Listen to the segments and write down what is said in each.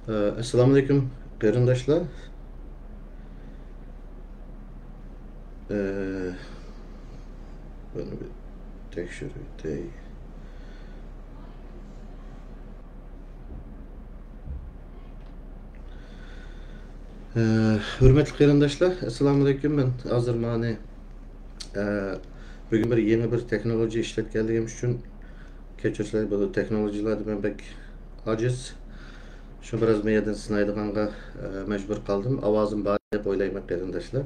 Assalamu alaikum qarindoshlar. Buni bir tekshirib o'tay. Hurmatli qarindoshlar, assalomu alaykum. Men hozir mani bugun yeni bir texnologiya ishlatganligim uchun kechirsizlar. Bu texnologiyalarni men bek ojiz. Shu biroz meyadan sinaydiganga majbur qoldim. Ovozim bor deb o'ylayman qarindoshlar.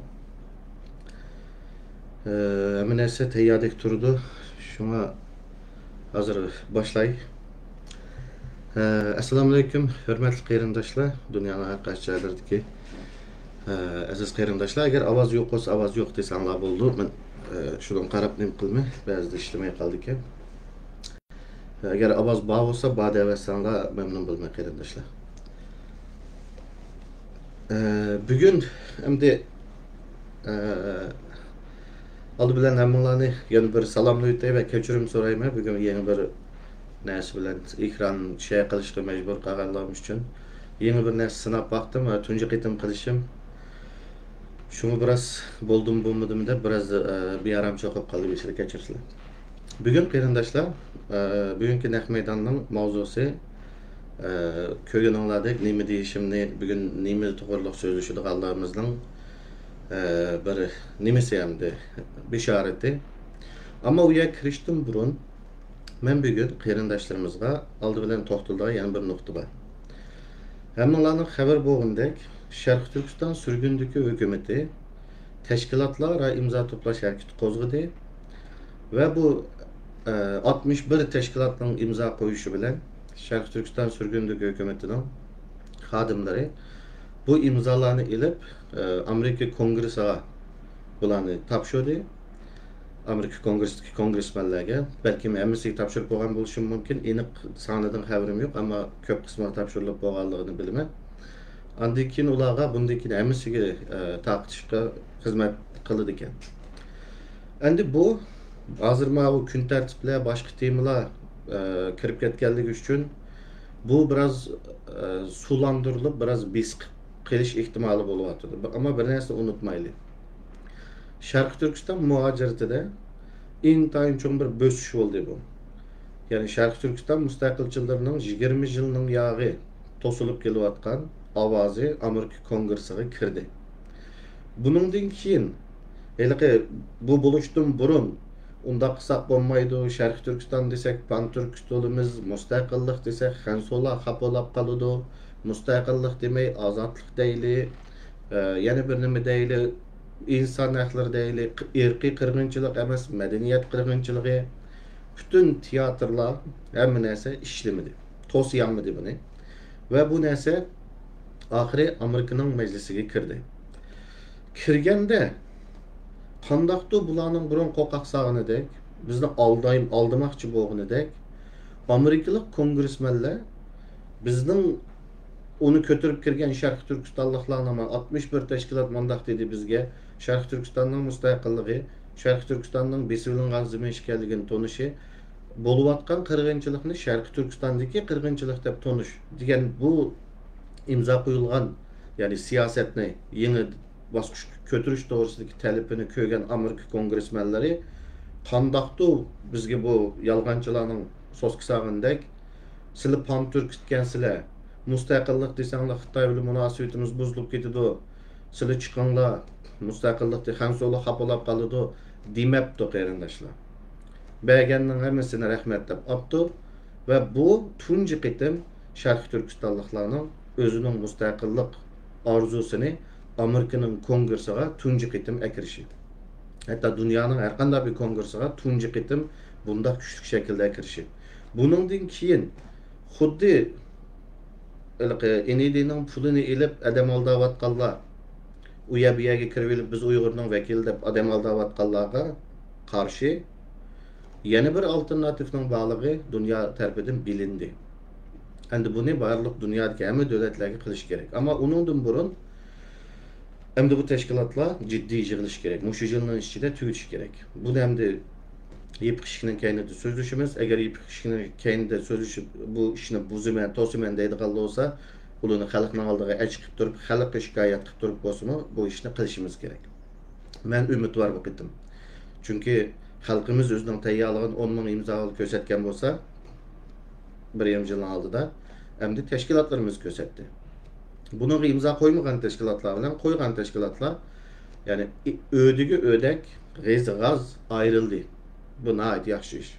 Hamma narsa tayyorlik turdi. Shunga hozir boshlay. Assalomu alaykum, hurmatli qarindoshlar. Dunyoning har qaysi joylaridagi aziz qarindoshlar, agar ovoz yo'q bo'lsa, ovoz yo'q desanglar bo'ldi. Men shundan qarab nim qilmay, ba'zida ishlamay qoldi ekan. Agar ovoz bor bo'lsa, bor deysanglar memnun bo'lman qarindoshlar. Bugun endi oldi bilan hammalarni yana bir salomlayman va kechirim so'rayman. Bugun yana bir narsa bilan ekran şey qilishga majbur qolganligim uchun yeni bir narsa sinab baktım ve tunji qitim qilishim şunu biraz buldum bulmadım da biraz bir aram çoqib qoldi, bir kechirsizlar. Bugun qarindoshlar, bugungi naq maydonning mavzusi ko'rganinglardek nima deyishimni, bugun nima to'g'riliq so'zlashadiganlarimizning bir nimasi hamda bishorati. Ammo u yerga kirishdan burun men bugun qarindoshlarimizga oldi bilan to'xtaladigan yana bir nuqta bor. Hammalarning xabar bo'lgandek, Sharq Turkiston surgundagi hukumati tashkilotlararo imzo to'plash harakati qo'zg'adi va bu 61 tashkilotning imzo qo'yishi bilan Sharq Turkiston surgundagi hukumatining xodimlari bu imzolarni ilib Amerika Kongressiga bularni topshirdi. Amerika Kongressdagi kongressmenlarga, balki hammasiga topshirib bo'lgan bo'lishi mumkin. Aniq sonidan xabarim yo'q, ammo ko'p qismi topshirilib bo'lganligini bilaman. Andan keyin ularga bundaki hammasiga taqishga xizmat qiladi ekan. Endi bu hozir mana bu kun tartiblar, boshqa temalar kirib ketganligi uchun bu biraz sulandirilib, biraz bisq qilish ehtimoli bo'lyapti. Ammo bir narsa unutmaylik. Sharq Turkiston muhojiratida intayin cho'ng bir bo'sish bo'ldi bu. Ya'ni Sharq Turkiston mustaqilchilarining 20 yilning yog'i to'silib kelayotgan ovozi Amerika Kongressiga kirdi. Buningdan keyin bu bo'lishdan burun unda qilsak bo'lmaydi. Sharq Turkiston desak pan-turkistonimiz, mustaqillik desak Xansola xapolab qoladi. Mustaqillik demay ozodlik deyli, yana bir nima deyli, inson haqlari deyli, irqiy qirg'inchilik emas, madaniyat qirg'inchiligi. Bütün tiyatrlar hamma narsa ishlamadi, to'siyolmadi buni. Va bu narsa oxiri Amerikaning majlisiga kirdi. Kirganda qandaqdi bularning burun qo'qaq sog'inidek, bizni aldamoqchi bo'lganidek, Amerikalik kongressmenlar bizning onu kötürüp kirgen Sharq Turkistonliklarning 61 tashkilot mandaq dedi bizga Sharq Turkistonning mustaqilligi, Sharq Turkistonning besilingan zemin ekanligini tonishi, bo'layotgan qirg'inchilikni Sharq Turkistondagi qirg'inchilik deb tonish degan bu imzo qo'yilgan, ya'ni siyosatni yangi bosqichga ko'tirish to'g'risidagi talabini ko'rgan Amerika kongressmenlari qandaqdi bizga bu yolg'onchilarning so'skisag'indek sizlar pan-turk ekansizlar, mustaqillik desanglar Xitoy bilan munosabatimiz buzilib ketadi, sizlar chiqinglar, mustaqillikni Xansola xapolab qoladi demabdi qarindoshlar. Berganning hammasini rahmat deb olibdi va bu tunji qitim Sharq Turkistonliklarning o'zining mustaqillik orzusini Amerikaning kongressiga tunji qitim akirishi. Hatta dunyoning har qanday bir kongressiga tunji qitim bunda kuchli shaklda akirishi. Buningdan keyin xuddi Enedi'nin pulunu ilip adam aldavatqanlar, u yerga kirib biz Uyg'urning vakili deb adam aldavatqanlarga qarshi yana bir alternatifning borligi dunyo tarafidan bilindi. Endi buni barliq dunyodagi hamma davlatlarga qilish kerak. Ammo uningdan burun endi bu tashkilotlar jiddiy yig'ilish kerak. Mushu yilning ichida tugatish kerak. Buni endi yepqishning kaynida so'zlashimiz, agar yepqishning kaynida so'zlashib bu ishni buziman, to'siman deydiganlar bo'lsa, Ulunu xalqning oldiga chiqib turib, xalqqa shikoyat qilib turib bo'lsa-mu, bu ishni qilishimiz kerak. Men umidvor bu qitim. Chunki xalqimiz o'zining tayyorligini 10 ming imzo ko'rsatgan bo'lsa, 1,5 yilning oldida endi tashkilotlarimiz ko'rsatdi. Buning imzo qo'ymagan tashkilotlar bilan qo'ygan tashkilotlar, ya'ni ödüge ödek, g'ez g'az ayrıldı. Bu nəhayət yaxşı iş.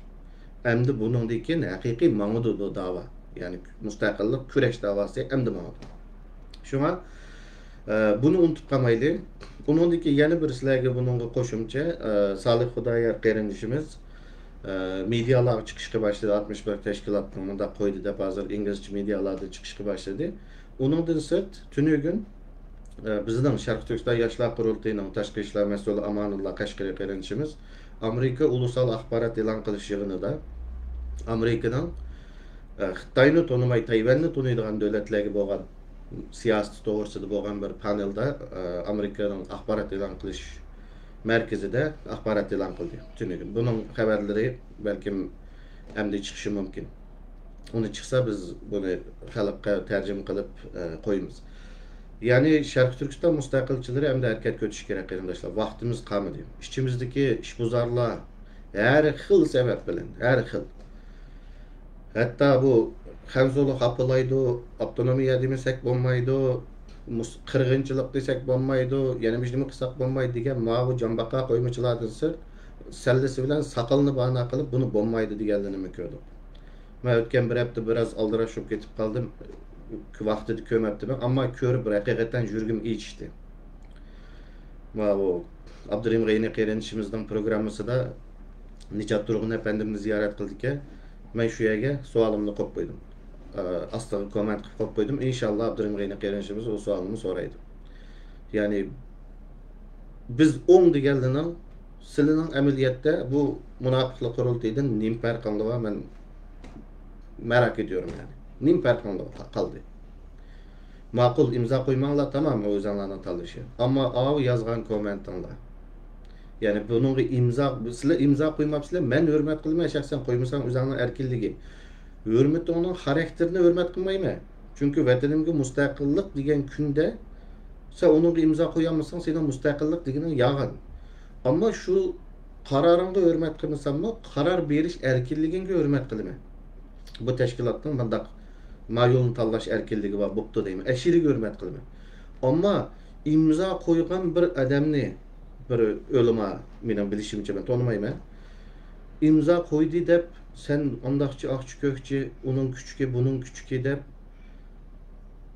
Endi buningdiki haqiqiy ma'noda bu da'vo. Ya'ni mustaqillik kurash da'vosi endi ma'noda. Shunga buni unutib qolmaylik. Uningdiki yana bir sizlarga buningga qo'shimcha Salih Xudoyor qarindishimiz medialarga chiqishga boshladi. 61 tashkilotning bunda qo'ydi deb hozir inglizcha medialarda chiqishga boshladi. Uningdan sirt tunugun bizning Sharq Turkiston yoshlar qurultayining tashqi ishlar mas'uli Amanulloh Qashqari qarindishimiz Amerika ulusal axborot e'lon qilish yig'inida Amerikadan Xitoyni tanimay Tayvanni taniydigan davlatlarga bo'lgan siyosat to'g'risida bo'lgan bir panelda Amerikaning axborot e'lon qilish markazida axborot e'lon qildi. Tunugun buning xabarlari balkim endi chiqishi mumkin. Uni chiqsa biz buni xalqqa tarjima qilib qo'yamiz. Yani Şarkı Türkistan müstakilçileri hem de hareket kötüş gerek arkadaşlar. Vaktimiz kalmadı. İşçimizdeki işbuzarlığa her xil sebep bilen, her xil. Hatta bu Hanzolu kapılaydı, autonomiya demesek bombaydı, kırgınçılık desek bombaydı, yani bizim kısak bombaydı diyen mavi cambaka koymacılardan sır, sellesi bilen sakalını bahane kılıp bunu bombaydı diyenlerini mi gördüm. Ben ötken bir hafta biraz aldıraşıp getip kaldım. Vaxtı kömepti ben ama körüp hakikaten jürgüm içti. Bu Abdurrahim Gayni qarindishimizning programmasida Nicat Turg'un efendimni ziyorat qildik. Men shu yerga savolimni qo'yib qo'ydim. Astiga komment qilib qo'yib qo'ydim. Inshaalloh Abdurrahim Gayni qarindishimiz o savolimni so'raydi. Ya'ni biz 10 degandan sizlarning amaliyotda bu munofiqlik qurultaydan nim farqinligi men merak ediyorum yani. Nim farqinligi qoldi. Ma'qul imzo qo'ymanglar, tamam o'zinglarning tanlashi. Ammo av yozgan kommentinglar. Yani bunun imza, sizlar imzo qo'ymabsizlar, men hurmat qilmay, shaxsan qo'ymasam o'zingning erkinligi. Hurmatni onun xarakterini hurmat qilmayman. Chunki vatanimga mustaqillik degan kunda sen onun imzo qo'yolmasang, sening mustaqillik deganing yog'in. Ammo shu qaroringga hurmat qilmasammi, qaror berish erkinligiga hurmat qilaman. Bu tashkilotning bundaq mayolunu tanlash erkinligi va bo'pti deyman. Aşırı hurmat qilaman. Ammo imzo qo'ygan bir odamni bir o'lima mening bilishimcha ben tanımayman. İmza qo'ydi deb sen ondaqchi oqchi ko'kchi, uning kuchki, buning kuchki deb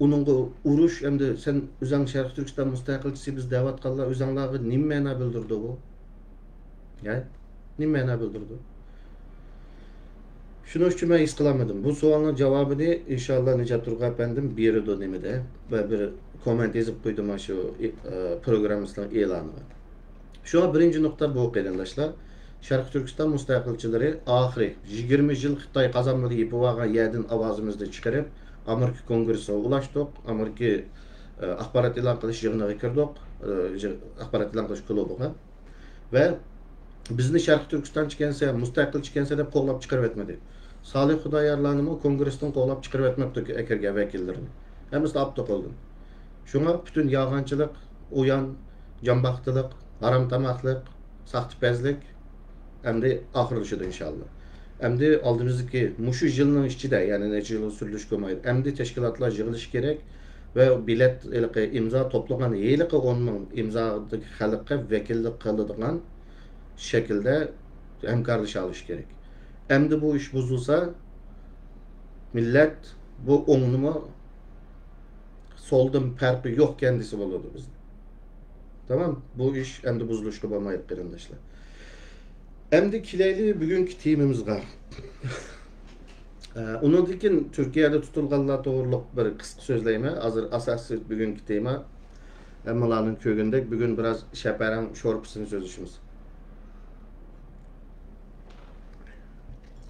uningga urush endi sen o'zing Sharq Turkiston mustaqilchisi biz da'vat qilganlar o'zinglarga nima ma'no bildirdi bu? Ya, nima ma'no bildirdi? Şunu için ben his kılamadım. Bu soğanın cevabını inşallah Nicat Turgay efendim bir dönemde ve bir koment yazıp koydum şu programımızın ilanı var. Şu an birinci nokta bu arkadaşlar. Şarkı Türkistan müstakilçileri ahiri 20 yıl Xitay kazanmadı gibi vaga yerden avazımızda çıkarıp Amerika Kongresi'ne ulaştık. Amerika akbarat ilan kılış yığına girdik. Akbarat ilan kılış klubuga. Ve bizni Şarkı Türkistan çıkansa, müstakil çıkansa da qo'llab chiqarib etmedi. Salih Xudoyorlarni kongressdan qo'llab chiqarib etmabdi akarga vakillerini. Hemisi apta qoldi. Shunga bütün yolg'onchilik, o'yan, jambaqtilik, harom tamoqlik, saxtipazlik endi oxirlashadi inshaalloh. Endi oldimizdagi mushu yilning ichida, ya'ni necha yil surilish ko'maydi. Endi tashkilotlar yig'ilishi kerak ve bilet imzo to'plagan yiliqi 10 ming imzodagi xalqqa vakillik qiladigan şekilde hemkarlık alış gerek. Endi bu iş bozulsa millet bu onlumu soldan farkı yok kendisi olurdu bizim. Tamam, bu iş endi bozuluşlu olmayıp arkadaşlar. Endi kileyli bugünkü timimiz var. Onun dikin Türkiye'de tutulganlar doğruluk bir kısa sözleyme. Hazır asası bugünkü tema. Emmalarının köyünde bugün biraz şeperan şorpusunu sözüşümüz.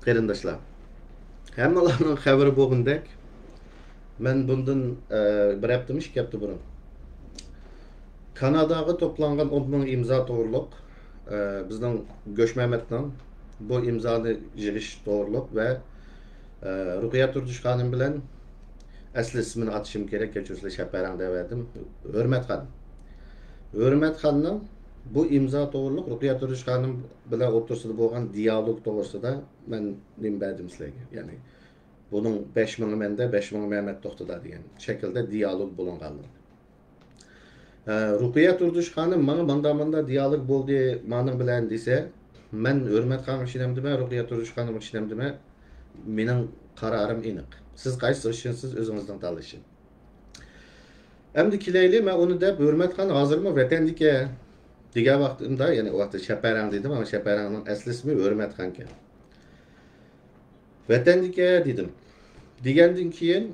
Qarindoshlar, hammalarning xabari bo'lgandek, men bundan bir hafta ikki hafta burun Kanadaga to'plangan 10 ming imzo to'g'riliq bizning Go'shmamatdan bu imzoni yig'ish to'g'riliq va Ruqiyat Turdish xonim bilan Asli ismini atışım gerek, geçiyorsa Şeperan demedim. Hürmet Hanım. Hürmet Hanım bu imza to'g'riliq Ruqiyya Turush xonim bilan o'rtasida bo'lgan dialog to'g'risida men nim berdim sizlarga. Ya'ni buning 5000 menda, 5000 Mehmet To'xtada degan shaklda dialog bo'linganligi. Ruqiyya Turush xonim manda dialog bo'ldi mening bilan desa, men Hurmat xonim ishinamdimi, Ruqiyya Turush xonim ishinamdimi, mening qararim aniq. Siz qaysi ishsiz o'zingizdan tanlashin. Endi kilayli men uni deb Hurmat xon hozirmi vatandika degan vaqtimda, ya'ni o vaqtda Shaparang dedim, ama Shaparangning asli ismi Hurmat xon ekan. Vatandika dedim. Degandan keyin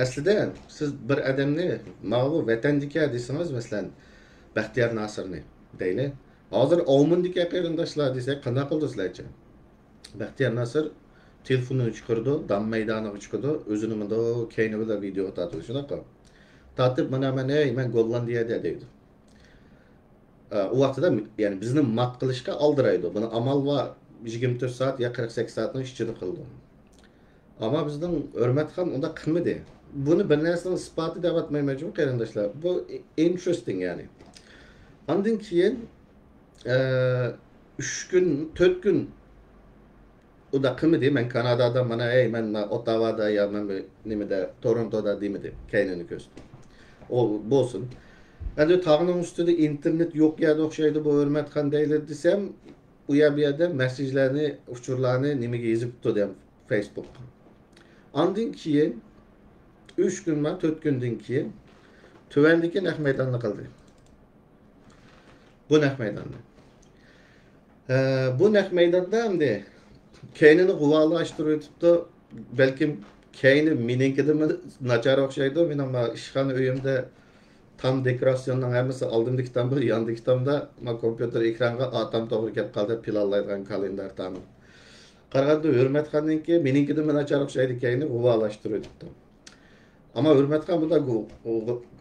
aslida siz bir odamni ma'vu vatandika desangiz, masalan Baxtiyor Nasirni deyli. Hozir Ovmundika qarindoshlar desak, qanday qildingizlarcha? Baxtiyor Nasir telefonunu chiqirdi, dam maydoniga chiqdi, o'zini bunda keyni bilan video tortdi, shunaqa. Tortib mana men Gollandiyada deydi. O vaqtda ya'ni bizni mat qilishga oldiraydi. Buni amal va 24 soat ya 48 soatning ichida qildi. Ama bizning Hurmatxon unda qilmadi. Buni bir narsaning isboti deb atmayman qarindoshlar. Bu interesting yani. Ondan keyin 3 gün, 4 gün o da qilmadi. Men Kanadada mana men Ottawada ya men nimada Torontoda demidi. Kaynini ko'zdi. O bo'lsin. Endi tağının üstüde internet yok ya da o'xshaydi bu Hurmatxon deyli desam, u yerda mesajlarni, uchurlarni nimaga yozib turdi Facebookga. Ondan keyin 3 gün mı 4 günden keyin tuvandagi naq maydonni qildi. Bu naq maydonni. Bu naq maydonda endi keynini g'uvalashtirib o'tibdi. Balkim keyni meninkidimi nachar o'xshaydi. Men ama ishxona uyimda tam dekorasyonning hammasi oldimdagi tam bir yandagi tamda kompyuter ekranga atam to'g'ri kelib qoldi, planlaydigan kalendar tam. Qaraganda Hurmatxonniki meninkidimi nachar o'xshaydi keyni g'uvalashtirib o'tibdi. Ama Hurmatxon bunda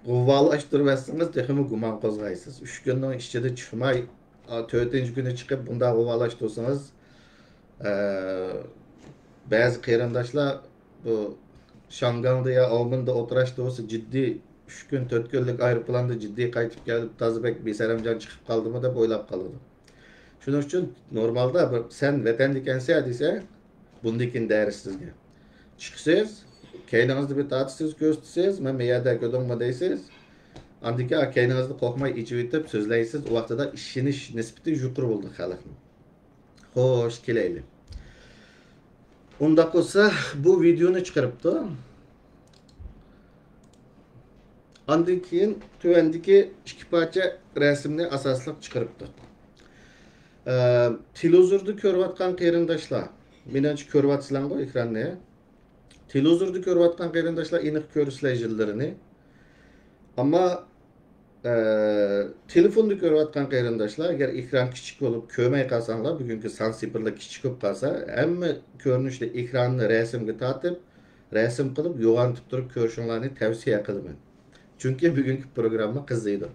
g'uvalashtirmasangiz texmi gumon qo'zg'aysiz. 3 kunning ichida chiqmay 4-kuni chiqib bunda g'uvalashtirsangiz, ba'zi qarindoshlar bu Şanganda ya Almanda o'tirishda bo'lsa jiddiy 3 gün 4 günlük aeroplanda ciddi qaytib kelib tazibek besaramjon chiqib qoldimi deb o'ylab qoladi. Shuning uchun normalda sen vatandikansa desa, bundikin dars sizga. Chiqsiz, keyningizni bir tatisiz ko'rsatsangiz, men meyada ko'dingmi deysiz. Andika keyningizni qo'rqmay ichib etib so'zlaysiz, u vaqtida ishinish nisbati yuqori bo'ldi xalqning. Xo'sh, kelaylik. Unda qolsa bu videoni chiqaribdi. Ondan keyin tuvandagi ikki parcha rasmni asosliq chiqaribdi. Televizorda ko'rayotgan qarindoshlar, menimcha ko'ryapsizlar-ku ekranni. Televizorda ko'rayotgan qarindoshlar aniq ko'risizlar jillarini. Ammo telefonda ko'rayotgan qarindoshlar, agar ekran kichik bo'lib ko'rmay qolsanglar, bugungi sensibillik kichik bo'lib qolsa, hamma ko'rinishli ekranni rasmga tortib, rasm qilib, yo'g'antib turib ko'rishinglarni tavsiya qilaman. Çünkü bugünkü programma qiziqdi.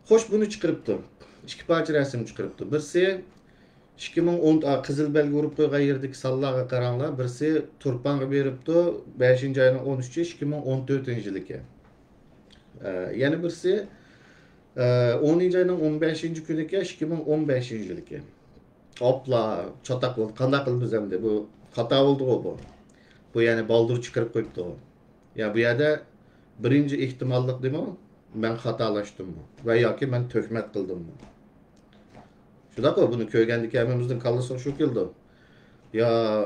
Xo'sh, buni chiqiribdi. İki parcha rasm chiqiribdi. Birisi 2010 qizil belgi urib qo'ygan yerdagi sallarga qaranglar. Birisi Turpanga beribdi 5-oyning 13-chi 2014-yil ekan. Yana birisi 10-oyning 15-kuni ekan 2015-yil ekan. Opla, çatak bo'ldi. Qanday qilib biz hamda bu xato bo'ldi bu. Bu ya'ni baldur chiqirib qo'yibdi. Ya bu yerda birinci ihtimallik değil mi? Ben hatalaştım mı? Ve ya ki ben töhmet kıldım mı? Şu da bunu köygendeki hemimizin kallısı şu kildi. Ya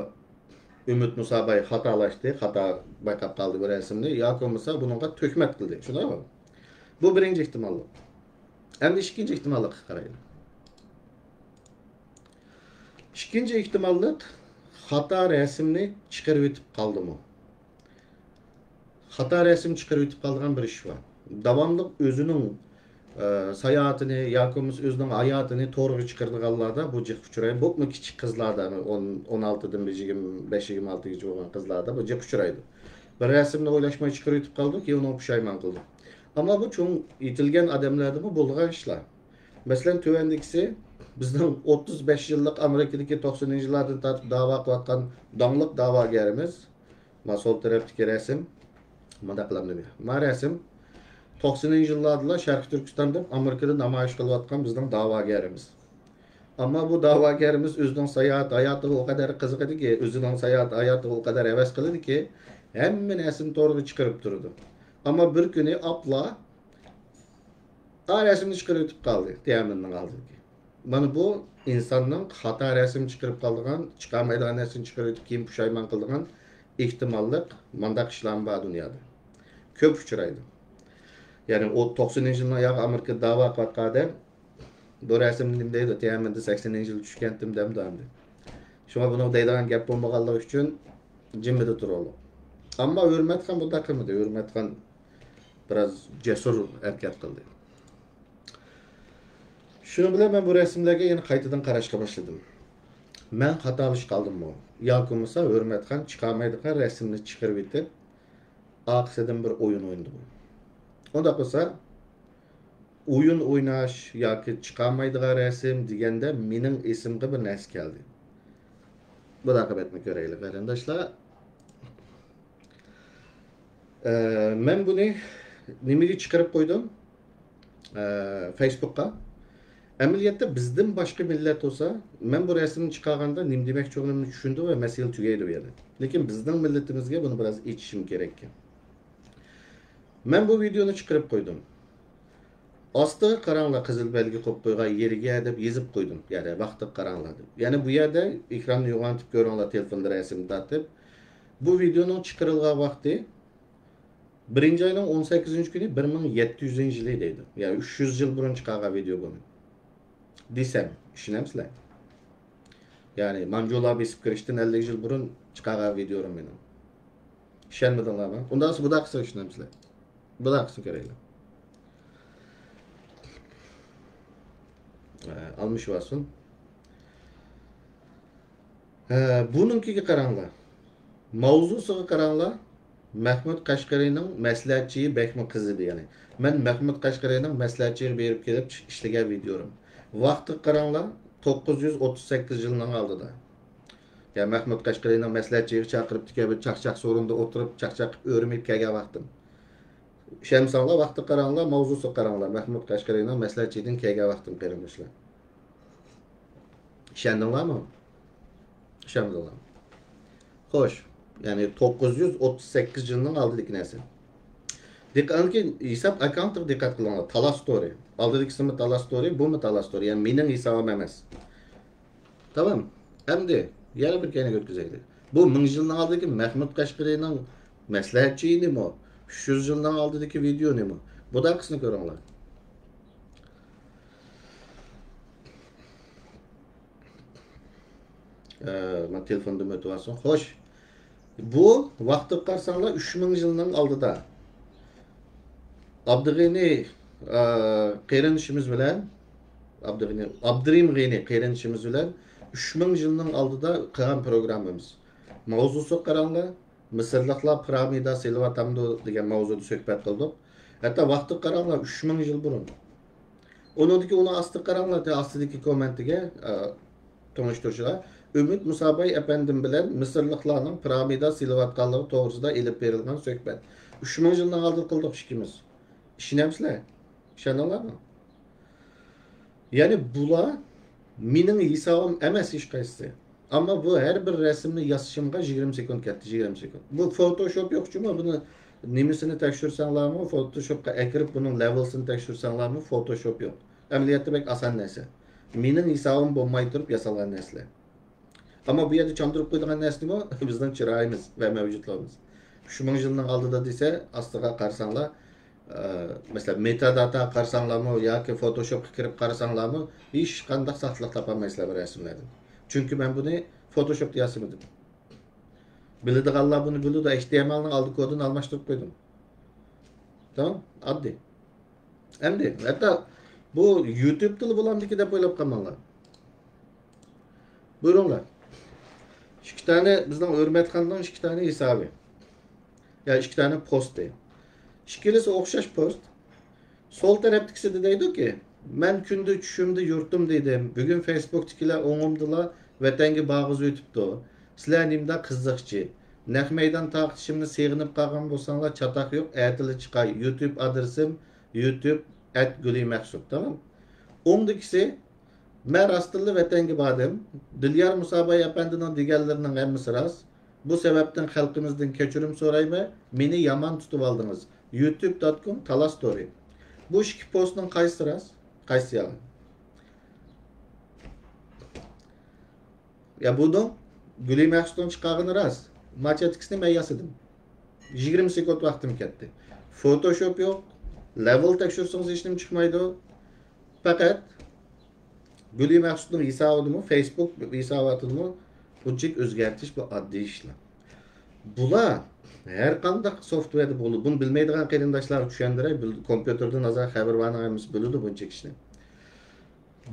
Ümit Musa Bey hatalaştı, hata baykap kaldı bu resimde. Ya ki Musa bununla töhmet kıldı. Şu da bu birinci ihtimallik. Hem de ikinci ihtimallik karayla. İkinci ihtimallik hata resimini çıkarıp ötüp kaldı mı? Hata resim çıkarıp ötüp kaldığın bir iş var. Davamlı özünün sayahatini, yakımız özünün hayatını to'g'ri chiqarganlarda bu jiq uchraydi. Bu kichik qizlarda 16dan 25-26 bo'lgan qizlarda bu jiq uchraydi. Bir rasmni o'ylashmay chiqarib o'tib qoldi, keyin uni pushaymon qildi. Ammo bu cho'ng yetilgan odamlarda bu bo'lgan ishlar. Masalan, tuvandagisi bizning 35 yillik Amerikadagi 90-yillardan tortib da'vo qilayotgan donliq da'vogarimiz Ma sol taraftaki resim. Manda kılamdı bir. Ma resim 90'ıncı yıllarda Şarkı Türkistan'da Amerika'da namayış kılıvatkan bizden davagarımız. Ama bu davagarımız özünün sayahat hayatı o kadar kızık idi ki, özünün sayahat hayatı o kadar heves kıldı ki, hemen resim doğru çıkarıp durdu. Ama bir günü abla resimni çıkarıp kaldı. Diyeminden kaldı ki. Bana bu insanın hata resim çıkarıp kaldığın, çıkarmaydığı resim çıkarıp kiyim puşayman kıldığın ihtimallik mandak işlem var dünyada. Köp uçuraydı. Yani o 90'ıncı yılın ayağı Amerika dava katkadı. Bu resim nimdeydi. Tiyemende 80'ncı yıl düşkentim dem döndü. Şuna bunu deydiğin gap bulmağanlığı için cimmede durulu. Ama Hürmet Han bu da kılmadı. Hürmet Han biraz cesur hareket kıldı. Şunu bile ben bu resimlerge yeni kaytadan qarashga başladım. Ben hatalış kaldım mı? Yalkımısa Hürmet Han çıkamaydıklar resimini çıkarıp bitip akseden bir oyun oynadı bu. Onda kısa oyun oynaş yoki çıkamaydıklar resim degende mening esimga bir narsa keldi. Bu da etmek göreylik qarindoshlar. Men buni nimaga chiqarib qo'ydim? Facebook'a. Ameliyatda bizden başka millet olsa, ben bu resmini çıkarganda nim demek çoğunluğunu düşündü ve mesele tügeydi bu yerde. Lakin bizden milletimizge bunu biraz içişim gerekli. Ben bu videonu çıkarıp koydum. Astı karanla kızıl belge koptuğuna yeriga edip yazıp koydum. Yani vakti karanladı. Yani bu yerde ekranı yoğantıp görünler telefonda resim dağıtıp bu videonun çıkarıldığı vakti 1. ayının 18. günü 1700. yılıydı. Yani 300 yıl burun çıkargan video bunu. Desem, işinemsizler. Yani Mancola besip kiriştin 50 yıl burun çıkargan videorum benim. İşenmedinler mi? Ondan sonra bu da kısa işinemsizler. Bu da kısa kereyle. Almış varsın. Bununki karanla. Mavzusu karanla. Mahmud Kaşgari'nin məsləhətçiyi Bəkmi kızıdır yani. Ben Mahmud Kaşgari'nin məsləhətçiyi berip gelip işləgən videorum. Vakti karanla 938 yılından aldı da. Yani Mahmud Kaşgari'nin məsləhətçiyi çakırıp dikəbir çak sorunda oturup çak örmeyip kelgen vaktim. Şemsanla vakti karanla, mavzusu karanla. Mahmud Kaşgari'nin məsləhətçiyinin kelgen vaktim qerilmişler. İşendinler mi? İşendinler mi? Hoş. Yani 938 yılının aldık nesi. Dikkat ki hesap account'ı dikkat kılınlar. Talas story. Aldık ismi Talas story, bu mu Talas story? Yani benim hesabım emez. Tamam. Hem de yarı bir kere götürecekti. Bu 1000 yılından aldık Mahmud Kaşgari'nin məsləhətçiyi mi o? 300 yılından aldık video ne mi? Bu da kısmını görünler. Ben telefonda motivasyon. Hoş. Bu vakti karsanlar 3000 yılından aldı da. Abdurgani qeyrinişimiz bilen Abdurim Gani qeyrinişimiz bilen 3000 yılından aldı da qilgan programımız. Mavzusu qaranla Mısırlıqlar piramida silvatamdı degan mavzuda söhbət qildik. Hatta vakti qaranla 3000 yıl burun. Onu astı qaranla astidagi kommentiga tanıştırışlar. Ümit Musabay efendim bilen Mısırlıklarının piramida silvatkanlığı doğrusunda elip verilgen söhbət. 3000 yıldan aldı kıldık işimiz. İşinemsizler. İşenirler mi? Yani bula mening hesabım emas hiç qaysi. Ama bu her bir resimni yazışımga 20 sekund ketdi, 20 sekund. Bu Photoshop yok çünkü bunu nimisini tekşürsenlermi, Photoshop'a ekirip bunun levelsini tekşürsenlermi, Photoshop yok. Ameliyatı bek asan nesi. Mening hesabım bulmay durup yasalgan nesle. Ama bu yerde çandırıp koyduğun nesli mi? Bizden çırağımız ve mevcutlarımız. 3000 yılından aldı da dese astığa karsanlar mesela metadata qarsanlar mı yoki Photoshop'a kirib qarasanlar mı hech qanday saqlıq tapamaysizlar bu resimlerden. Çünkü ben bunu Photoshop'ta yazmadım. Biladiganlar bunu bildi da HTML'nin aldı kodunu almashtırıp koydum. Tamam? Addi. Endi hatta bu YouTube tili bulamdiki deb o'ylab qolmanglar. Buyurunglar. İki tane bizden Hürmet Han'dan 2 tane hesabı. Ya 2 tane post deyim. İkilisi okşaş post. Sol taraftakisi de deydi ki men kündü çüşümdü yurtum dedim. Bugün Facebook'takiler oňumdylar, vatanga bagız ötüpdi. Sizler nimde kızıkçı. Naq meydan taqtishimni seg'inib qolgan bo'lsanglar, chataq yo'q, atili chiqay. YouTube adresim youtube@gulimaqsud, tamam? O'ngdikisi men rastlı vatanga bordim. Dilyar Musabay apandining deganlarining hammasi rost. Bu sebepten xalqimizdan kechirim so'rayman. Meni yomon tutib oldingiz. youtube.com talastory. Bu ikki postning qaysi rost, qaysi yalan? Ya bunun Gulimaqsuddan chiqqani rost. Machatkisini men yasadim. 20 sekund vaqtim ketdi. Photoshop yo'q. Level tekshirsangiz hech nima chiqmaydi. Faqat Gulimaqsudning hisobini Facebook hisobini bunchalik o'zgartirish bu oddiy ishlar. Bular her qanday softverda bo'ladi. Buni bilmaydigan qarindoshlar tushundiray, kompyuterdan nazar xabar varamiz biladi bunchalik ishni.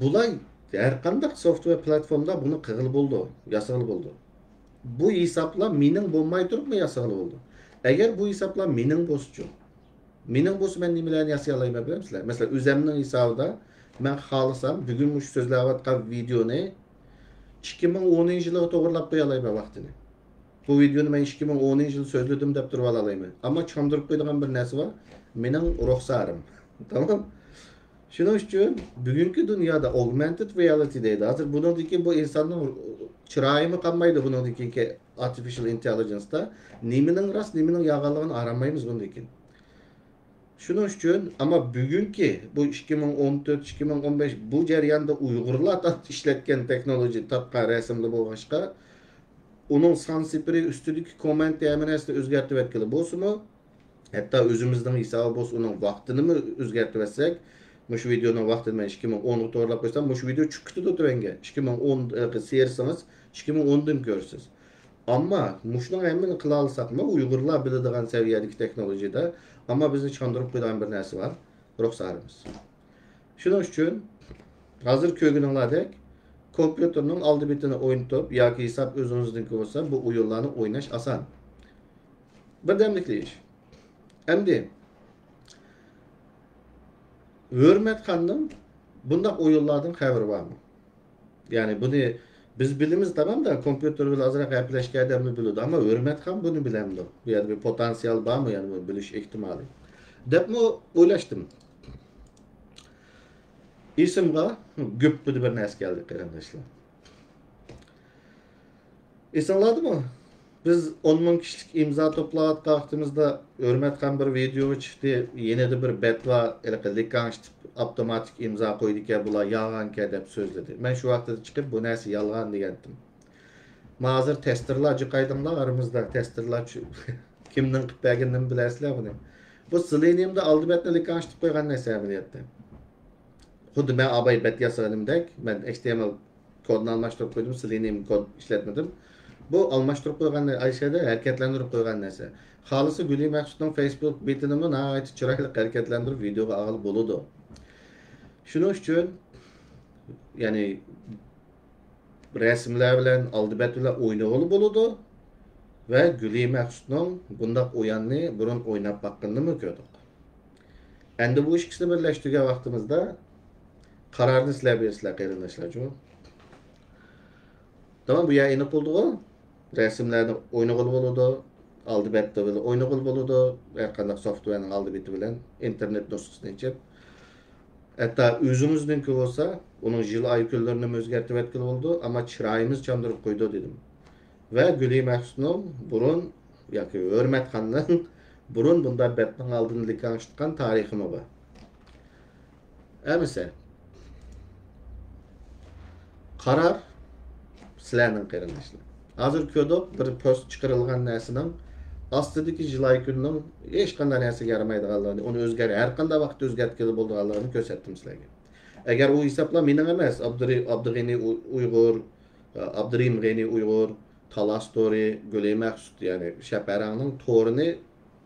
Bular her qanday softver platformda buni qilib bo'ldi, yasag'il bo'ldi. Bu hesaplar mening bo'lmay turibmi yasag'il bo'ldi. Agar bu hesaplar mening bo'lsa, mening bo'lsa men nimalarni yasay olaman bilamsizlar? Masalan, o'zimning hisobida men xohlasam bugun shu so'zlayotgan videoni 2010-yilga to'g'rilab qo'ya olaman vaqtini. Bu videoni men 2010-yil so'zladim deb turib olaman. Ammo chiqarib qo'yadigan bir narsa bor, mening ruxsarim. Tamam? Shuning uchun bugungi dunyoda augmented reality deydi. Hozir buningdagi bu insonning chiroyimi qolmaydi buningdagi artificial intelligence'da. Nimaning rost, nimaning yolg'onligini aramaymiz bundan. Shuning uchun ama bugungi bu 2014-2015 bu jarayonda Uyg'urlar ishlatgan texnologiya topgan rasmli bo'lg'achqa onun sansipri ustidagi komment yamanasini o'zgartirib etkili bo'lsa-mu, hatto o'zimizning hisobi bo'lsa uning vaqtini o'zgartirib etsak, bu videoning vaqtini men 2010 ga to'g'rilab qo'ysam, bu video chiqdi o'tibanga. 2010 sersangiz 2010dan ko'rsiz. Ammo mushning hammani qila olsakmi, Uyg'urlar biladigan saviyadagi texnologiyada, ammo bizni chiqarib qo'ygan bir narsa bor, ruxsarimiz. Shuning uchun hozir ko'rganinglardek kompyuterning oldi bitini o'ynatib yoki hisob o'zingizniki bo'lsa, bu o'yinlarni o'ynash oson. Birdamlikli ish. Endi Hürmet xanım bunday o'yinlardan xabari bormi? Ya'ni buni biz bilamiz tamam da kompyuter bilan azroq gaplashgan odamni biladi, ammo Hürmet ham buni bilamdi. Bu yerda bir potensial bormi, ya'ni bu bilish ehtimoli. Debmi o'ylashdim. Esimga ko'p bir narsa keldi qarindoshlar. Esinladimi? Biz 10 ming kishilik imzo to'playotgan vaqtimizda Hürmet ham bir video chiqdi, yana bir betva likanchtib avtomatik imzo qo'ydik ya bular yolg'onga deb so'zladi. Men shu vaqtda chiqib bu narsa yolg'on degandim. Hozir testerlar jiqaydimlar aramizda testerlar kimning qilib berganini bilasizlar buni. Bu Seleniumda oldi betni likanchtib qo'ygan narsa amaliyotda. Xuddi men abay bet yasaganimdek, men HTML kodni almashtirib qo'ydim, Selenium kod ishlatmadim. Bu almashtirib qo'ygan Ayshada harakatlantirib qo'ygan narsa. Xolisi Gulimaqsudning Facebook betinimi nihoyat chiroyli harakatlantirib videoga olib bo'ladi. Shuning uchun ya'ni rasmlar bilan oldibat bilan o'ynag'ili bo'ladi va Gulimaqsudning bunday o'yinni burun o'ynab baqqanini ko'rdik. Endi bu ikkisini birlashtirgan vaqtimizda qarorni sizlar bersizlar qarindoshlar. Tamam, bu yayını bulduğu resimlerini oynag'il bo'ladi, oldi betda bilan oynag'il bo'ladi, har qanday softverning oldi beti bilan internet nusxasini ichib. Hatta o'zimizniki bo'lsa, uning yil oy kunlarini o'zgartirib etkili bo'ldi, ammo chiroyimiz chandirib qo'ydi dedim. Va Gulimaqsudning burun yoki Hürmet xonning burun bunday betning oldini likanchtgan tariximi bor. Amisa qaror sizlarning qarindoshlar. Hozir ko'rdik bir post chiqarilgan narsaning ostidagi jilay kunning hech qanday narsaga yaramaydiganligini, uni har qanday vaqtda o'zgartirib bo'lganligini ko'rsatdim sizlarga. Agar u hisoblar mening emas, Abdug'ani Uyg'ur, Abdurim G'ani Uyg'ur, Talastory, Gulimaqsud, ya'ni Shaparangning to'rini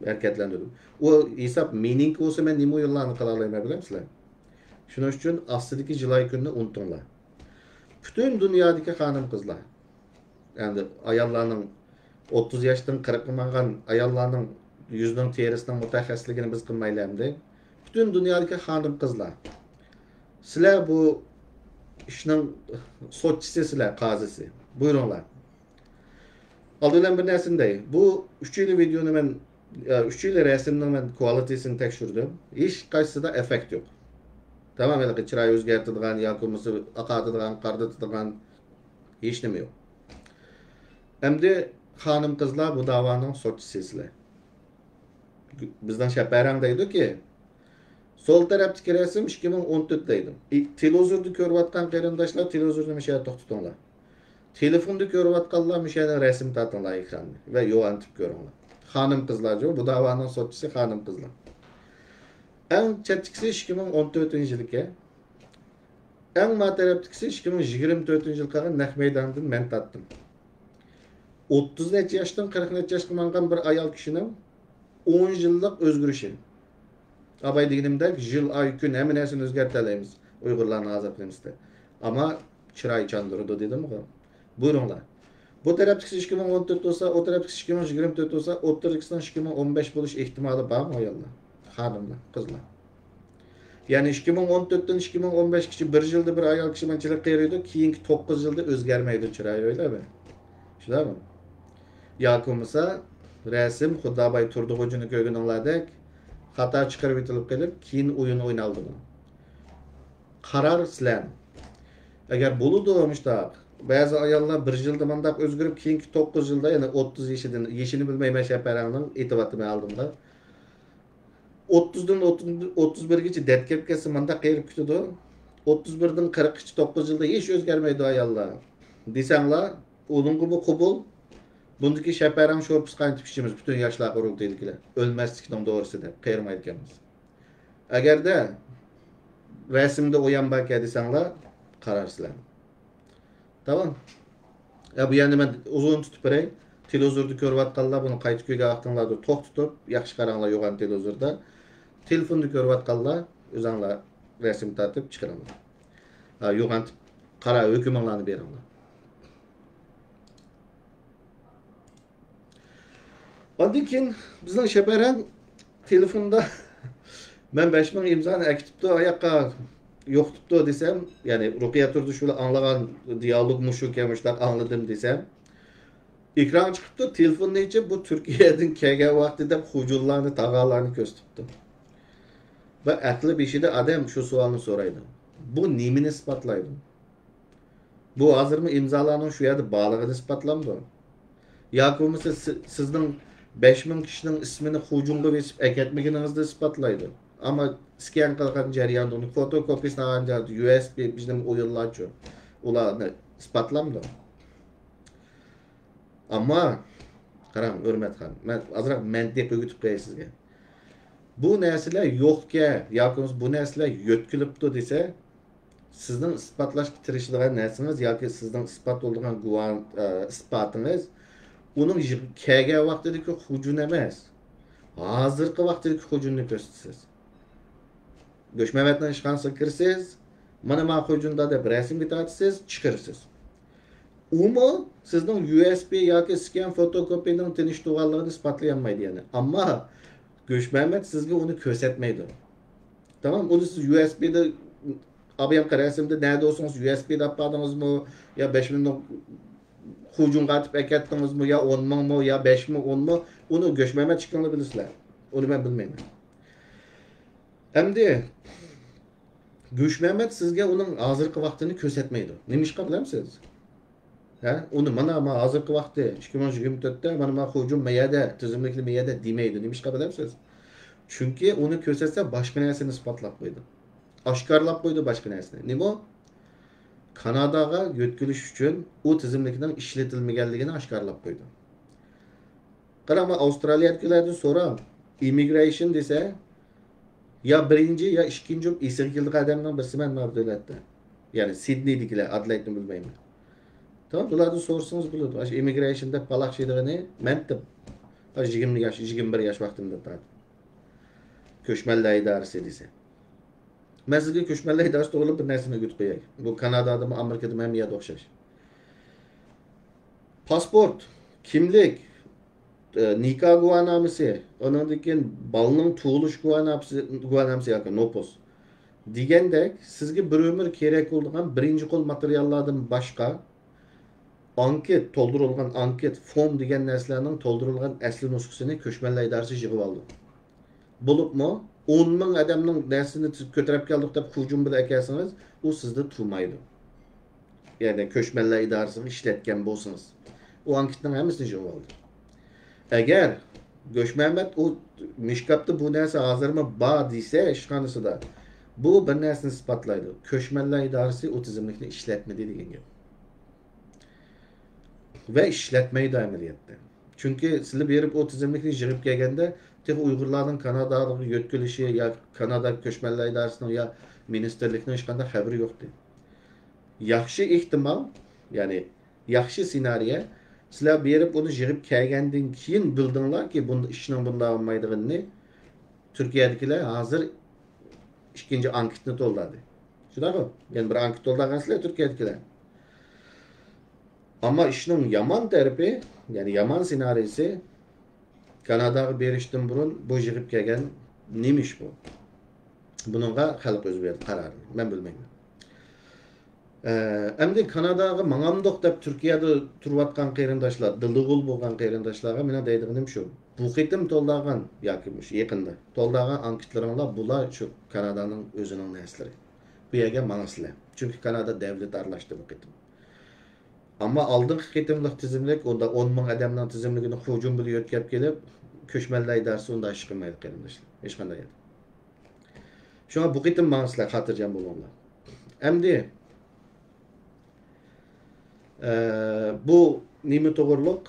harakatlantirdim. U hisob mening bo'lsa men nima yo'llarni qila olaman bilamsizlar? Shuning uchun ostidagi jilay kunni unutinglar. Bütün dünyadaki hanım kızlar, yani ayollarning 30 yaşdan 40 mangan ayollarning yüzünün terisining mutaxassisligini biz qilmaylamdi. Bütün dünyadaki hanım kızlar, sizlar bu ishning so'tchisi, sizlar qozisi. Buyurunglar. Aldılan bir nersindey. Bu üçüyle videonu ben üçüyle resimden ben kualitesini tekşürdüm. Hiç kaysıda efekt yok. Tamam yani çıray özgertidigan, yakımızı akatıdigan, kardıtıdigan hiç neme yok. Endi hanım kızlar bu davanın soççısıyla. Bizden şeperandaydı ki sol taraftaki resim 2014'teydim. Televizorda ko'rayotgan qarindoshlar televizorni mishaya to'xtatinglar. Telefonda ko'rayotganlar mishaya resim tatinglar ekranni va yo'g'antib ko'ringlar. Hanım kızlar diyor. Bu davanın soççusu hanım kızlar. En çetkisi 2014 yılki. En mataraptiksi 2024 yılki naq meydandan men tattım. 30 necha yoshdan 40 necha yoshga mangan bir ayol kishining 10 yillik o'zgarishi. Abay deganimdek yil, ay, kun hamma narsani o'zgartiramiz Uyg'urlarni azoblamasda. Ammo chiroy chandurdi dedim ku. Buyurunglar. Bu tarafdagisi 2014 olsa, o tarafdagisi 2024 olsa, o'rtadagisidan 2015 bo'lish ehtimoli bormi ayollar? Xonimlar, qizlar. Yani 2014'ten 2015 kişi bir yılda bir ayol kishi manchilik qiladi, keyingi 9 yilda o'zgarmaydi chiroyi, o'ylami? Shundaymi? Yoki bo'lmasa resim Xudoboy Turdig'ujini ko'rganinglardek xato chiqarib etilib kelib, keyin o'yin o'ynaldi. Qarar sizlar. Agar bo'ludi mushtaq, ba'zi ayollar bir yilda mandaq o'zgarib, keyingi 9 yilda, ya'ni 30 yoshidan yeshini bilmayman shaparangning e'tiborini oldimda. 30'dan 31gacha detkep kelsa mandaq qilib kutadi. 31'dan 49 yilda hech o'zgarmaydi ayollar. Desanglar, o'zingga bu qabul. Bundaki şeperan şorpus qaytib işimiz bütün yaşlar qurultaydikilar. Ölmezlikning doğrusu deb qiyirmaydi ekanmiz. Agarda resimde oyan baka desanglar, qararsizlar. Tamam. Ya bu yani ben uzun tutup beray. Televizorda ko'rayotganlar buni qaytib ko'yga vaqtinglarda to'xtatib, yaxshi qaranglar yo'g'an televizorda. Telefonda ko'rayotganlar o'zinglar resim tartib chiqaringlar. Ha, yo'g'an qara hukminglarni beringlar. Ondan keyin bizning shaparan telefonda men 5000 imzoni akitibdi, oyoqqa yo'qtibdi desam, ya'ni Ruqiya turdi shu anglagan dialog mushu kemishlab angladim desam, ekran chiqibdi, telefonni ichi bu Turkiyadan kelgan vaqtida hujullarni, tag'alarni ko'rsatibdi. Va aqli beshida odam shu savolni so'raydi. Bu nimani isbotlaydi? Bu hozirmi imzolarning shu yerda borlig'ini isbotlamdi? Yoki bo'lmasa sizning 5000 kişinin ismini hujumga besib akatmaginingizda isbotlaydi. Ama skan qilgan jarayonda uni fotokopiyasini olgan USB bizning o'yinlarchi ularni isbotlamdi. Ammo qarang, Hurmatxon, men azroq mantiq o'rgatib qo'yay sizga. Bu narsalar yo'qga yoki bu narsalar yo'tkilibdi desa, sizning isbotlashga tirishadigan narsangiz yoki sizning isbot bo'lgan guvoh isbotingiz onun kelgan vaqtidagi hujum emas. Hozirgi vaqtdagi hujumni ko'rsatsiz. Go'shmamatdan ishxonasiga kirsiz, mana men hujumda deb rasmga tortasiz, chiqarsiz. Umu sizning USB yoki skan fotokopiyaning tinchtuganligini isbotlayolmaydi yani. Ammo Go'shmamat sizga uni ko'rsatmaydi. Tamam, uni siz USB'da abiyam qarasizda nerede olsanız USB'da yapmadınızmı ya 5000 hujum qatib akatdingizmi ya 10 mingmi ya 5 ming 10 mi uni Go'shmamat chiqqanini bilasizlar. Uni men bilmayman. Endi Go'shmamat sizga uning hozirgi vaqtini ko'rsatmaydi. Nima ish qilamsiz? Ha? Uni mana hozirgi vaqtda 2024 da mana hujum mayada, tizimlikli mayada demaydi. Nima ish qilamsiz? Chunki uni ko'rsatsa boshqa narsani isbotlab qo'ydi. Oshkorlab qo'ydi boshqa narsani. Nima? Kanadaga yo'tkilish uchun u tizimlikning ishlatilmaganligini oshkorlab qo'ydi. Qarama, Avstraliyaliklardan so'ram, immigration desa ya birinchi ya ikkinchi esirk yillik odamning birisi men davlatda. Ya'ni Sidneydagilar, Adelaide'ni bilmayman. Tamam, ulardan so'rsangiz bo'ladi. O'sha immigrationda palaqshiydigini men deb 20 yosh, 21 yosh vaqtimda turadi. Ko'chmanlar idorasi desa. Men sizga ko'chmanlar idorasi to'g'ri bir narsani o'rgatib qo'yay. Bu Kanadadami, Amerikadami ham yerda o'xshash. Pasport, kimlik, nikah guvohnomasi, undan keyin bolaning tug'ilish guvohnomasi yoki nopos degandek sizga bir umr kerak bo'lgan birinchi qo'l materiallardan boshqa anket, toldurulgan anket, form degan narsalarning toldurulgan asli nusxasini ko'chmanlar idorasi yig'ib oldi. Bo'libmi 10 ming odamning narsasini ko'tarib keldik deb hujum bilan ekansiz, u sizda turmaydi. Ya'ni ko'chmanlar idorasini ishlatgan bo'lsangiz, u anketning hammasini yig'ib oldi. Agar Göçmenmet o Mişkap'ta bu narsa hazırma ba dese işxonasida bu bir narsani isbotlaydi. Ko'chmanlar idorasi o tizimlikni ishlatmadi degan gap. Ve ishlatmaydi amaliyotda. Chunki sizlar berib o tizimlikni yig'ib kelganda tek Uyg'urlarning Kanadadagi yo'tkilishi ya Kanada ko'chmanlar idorasining ya ministerlikning hech qanday xabari yo'qdi. Yaxshi ehtimol, ya'ni yaxshi senariy sizlar berib onu yig'ib kelgandan keyin bildinglarki bunda ishning bunday olmaydig'ini Turkiyadagilar hozir ikkinchi anketni to'ldirdi. Shunaqmi? Yani bir anket to'ldirgansizlar Turkiyadagilar. Ama ishning yomon tarafi, yani yomon senariysi Kanadaga berishdan burun bu yig'ib kelgan nima ish bu? Buningga xalq o'zi berdi qarorini. Men bilmayman. Endi Kanadaga mangamdoq deb Turkiyada turayotgan qarindoshlar, dildig'ul bo'lgan qarindoshlarga meni deydiganim shu. Bu qitim to'ldirgan yoki yaqinda to'ldirgan anketlaringlar bular shu Kanadaning o'zining narsalari. Bu yerga manasizlar. Chunki Kanada davlat aralashdi bu qitim. Ama aldığın qitimlik tizimlik, onda 10 ming odamning tizimligini hujum bilan yo'tkab kelib, ko'chmanlar idorasi unda ish qilmaydi qarindoshlar. Hech qanday. Shunga bu qitim manasizlar xotirjam bo'linglar. Endi bu nima to'g'riliq,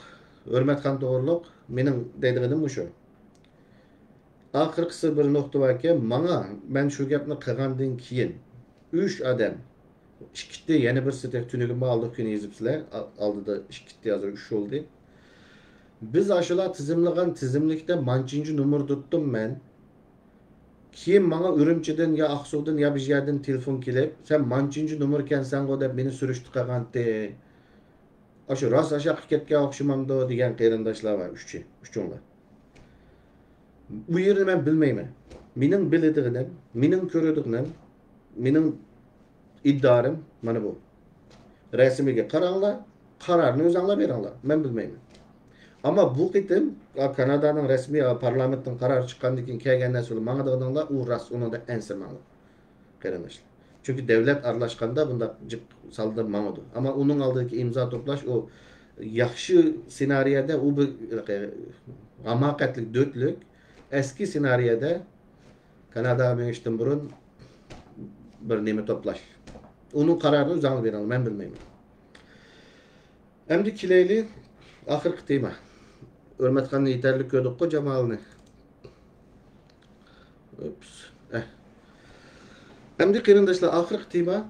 hurmatxon to'g'riliq, mening deydiganim shu. Oxirgisi bir nuqta borki, men shu gapni qilgandan keyin 3 odam ikkita yana bir sitek tünügümü aldık günü yazıpsizlar. Aldıda ikkita yazır 3 oldu. Biz aşılar tizimlikte mancıncı numara tuttum ben. Kim bana Ürümçi'den ya Aksu'dan ya bir yerden telefon kelip sen mancıncı numarken sen o da beni sürüştü kagandı. Aşı rast aşağı ketke akşamamda diyen qarindoshlar var. Üçüncüler. Bu yerini ben bilmeyim. Mening biladiğim, mening ko'radiğim, mening iddiarım mana bu. Resmiga qaranglar, qarorni o'zinglar beringlar. Men bilmayman. Ama bu qitim Kanadaning rasmiy parlamentdan qaror chiqqandan keyin kelgan narsa menga deganlar u rost unida ansirmanglar. Qarindoshlar. Chunki davlat aralashganda bunda salda mangadi. Ama uning oldidagi imzo to'plash o yaxshi senariyada u bir hamoqatlik dötlük eski senariyada Kanadaga menishdan burun bir nima to'plash. Onun kararını uzanlı verelim, ben bilmeyim. Endi kileyli, ahırkı tema. Hurmatxonni yeterli ko'rdik ku Jamalni. Endi qarindoshlar, ahırkı tema,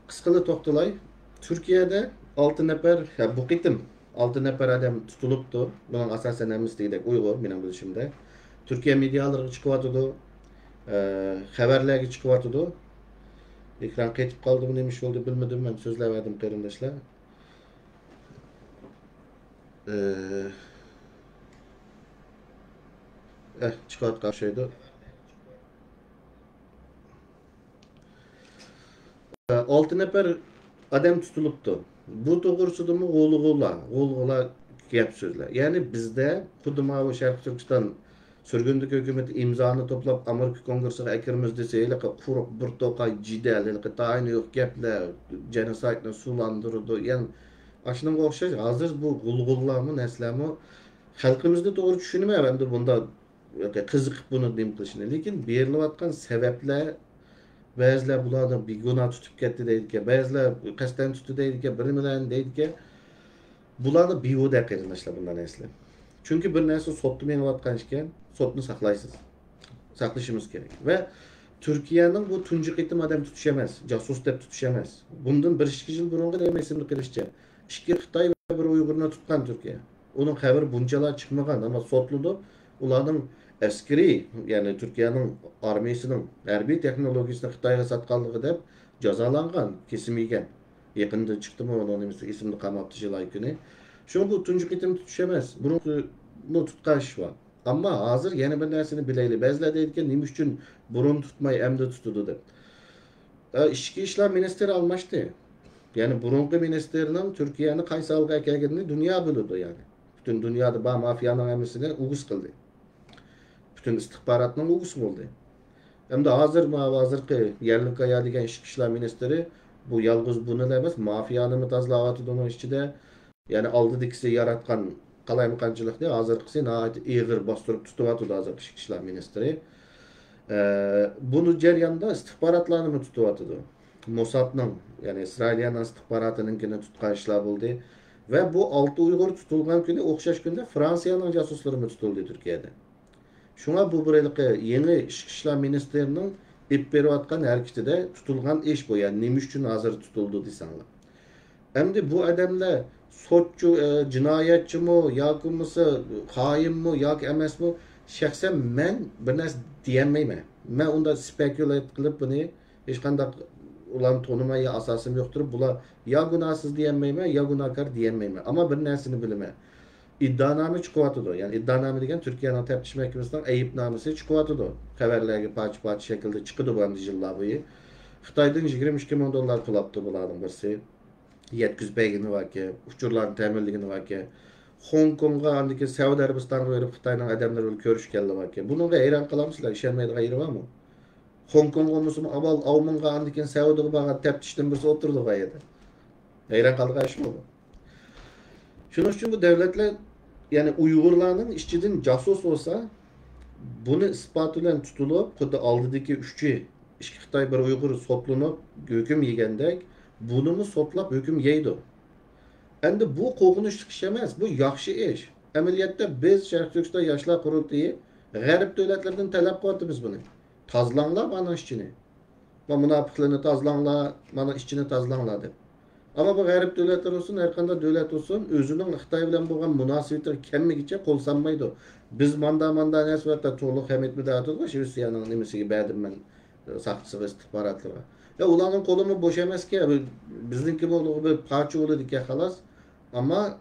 qisqacha to'xtalay. Turkiyada 6 nafar, bu qitim 6 nafar adam tutulibdi. Buning asosan hammasi degidek Uyg'ur, mening bilishimda. Turkiya medialariga chiqyotdi, xabarlarga chiqyotdi. Ekran ketib qoldi, bu nima ish bo'ldi bilmadim, men so'zlaverdim qarindoshlar. Chiqayotgan şeydi. 6 nafar adam tutulibdi. Bu to'g'risidami g'o'lg'ula gap so'zlar. Ya'ni bizda xuddi mana Sharq Turkiston Sürgündeki hükümet imzanı toplap Amerika Kongresi'ne ekirimiz deseyle kurup bir toka cidel, tayini yok gepler, genosidini sulandırdı. Yani aşının okşayış, hazır bu gulgullamı, neslamı halkımızda doğru düşünmeye ben de bunda kızık bunu diyeyim kılışını. Lekin berilayotgan sebepler bazılar bularni bir günah tutup ketdi deydi, bazılar qasddan tutdi deydi, biri bilan deydi, bularni behuda qarindoshlar bundan esla. Çünkü bir narsa sotni menayotgan ekan, sotni saqlaysiz. Saqlashimiz kerak. Ve Türkiye'nin bu tunji qitim adam tutish emas, jasus deb tutish emas. Bundan 1-2 yil burungi demaysimni qilishcha. 2 Xitoy ve bir Uyg'urni tutgan Türkiye. Onun xabari bunchalar chiqmagan, ama sotludi. Ularning askeri, yani Türkiye'nin armiyasının harbiy texnologiyasini Xitoyga satganligi deb jazolangan, kesim yegan. Yaqinda chiqdimi onun ismini qamabdi Jilay kuni. Şu bu tunji qitim tutish emas. Bunu tutqash var. Ama hazır yeni bir narsani bileyli. Bazılar deydigan nima uchun burun tutmay emdi tutudi deb. İchki ishlar ministri almashdi. Yani burunqi ministerinin Türkiye'ni qaysi alga ekenligini dünya bildi yani. Bütün dünyada ba mafiyanın emisini ugus kıldı. Bütün istihbaratının ugus oldu. Hem de hazırki yerli kaya degan Ichki ishlar ministri bu yalgız bunu emas, mafiyani mı tazlavatıdı onun içinde. Yani aldıdikisi yaratkan qalaymakançılıkni hazırkisi nahayet iğir bastırıp tutuvatıdı hazırki Ichki ishlar ministri. Bunu ceryanda istihbaratlarını mı tutuvatıdı? Mossad'ın yani İsrailiyanın istihbaratınınkini tutkan işler buldu. Ve bu 6 Uygur tutulgan günü okşaş günde Fransa'nın casusları mı tutuldu Türkiye'de? Şuna bu buraylıqı yeni Ichki ishlar ministerinin ip berip atkan hareketi de tutulgan iş bu. Yani neymiş için hazır tutuldu desenler. Hem de bu adamlar sotçu, cinayetçi mi, yakınmısı, hain mi, yak emes mi? Şahsen ben bir narsa diyemeyim. Ben onda spekulat kılıp bunu hiç kandak ulan tanımaya asasım yoktur. Bula ya günahsız diyemeyim ya günahkar diyemeyim. Ama bir narsani bilime. İddianame çıkıvatıdı. Yani iddianame degen Türkiye'nin tepkiş mahkemesinden eyipnamesi çıkıvatıdı. Haberlerge parça şekilde çıkıdı bu yıllar boyu. Xitaydan 22 milyon dolar pul yaptı bularning birisi. Yetkizbegini var ki, uçurlarni ta'minligini var ki, Hong Kong'a andiki Saudiya Arabistan'a verip Xitayning adamlar bilan ko'rishganlar var ki. Bunga hayron qolamsizlar, ishonmaydigan yeri bormi? Hong Kong olmasın avval Avmunga andikin Saudiyaga borgan teftishdan birisi o'tirdi bu yerda. Hayron qolgan ish bu. Shuning uchun bu davlatlar yani Uygurlarning ishchidan jasus olsa bunu ispat bilan tutulup xuddi oldidagi uchchi ikki Xitoy bir Uyg'ur sotlanib hukm yegandek bunu mu sotlab hukm yeydi. Endi bu qo'rqinchli ish emas, bu yaxshi ish. Amaliyotda biz Sharq Turkiston yoshlar qurultiyi g'arb davlatlardan talab qilyapmiz buni. Tozlanglar mana ishchini. Va munofiqlarni tozlanglar, mana ishchini tozlanglar deb. Ama bu g'arb davlatlar olsun, har qanday davlat olsun, o'zining Xitoy bilan bo'lgan munosabati kamligicha qo'l sanmaydi. Biz manda nisbətdə to'liq hamid müdahatı Şvetsiyanın nimasiga berdim men saqchisiga istihbaratlarga. Ya ularning qo'limi bo'sh emas ki, bizniki bo'ldi bir parcha bo'ldi ki xolos. Ama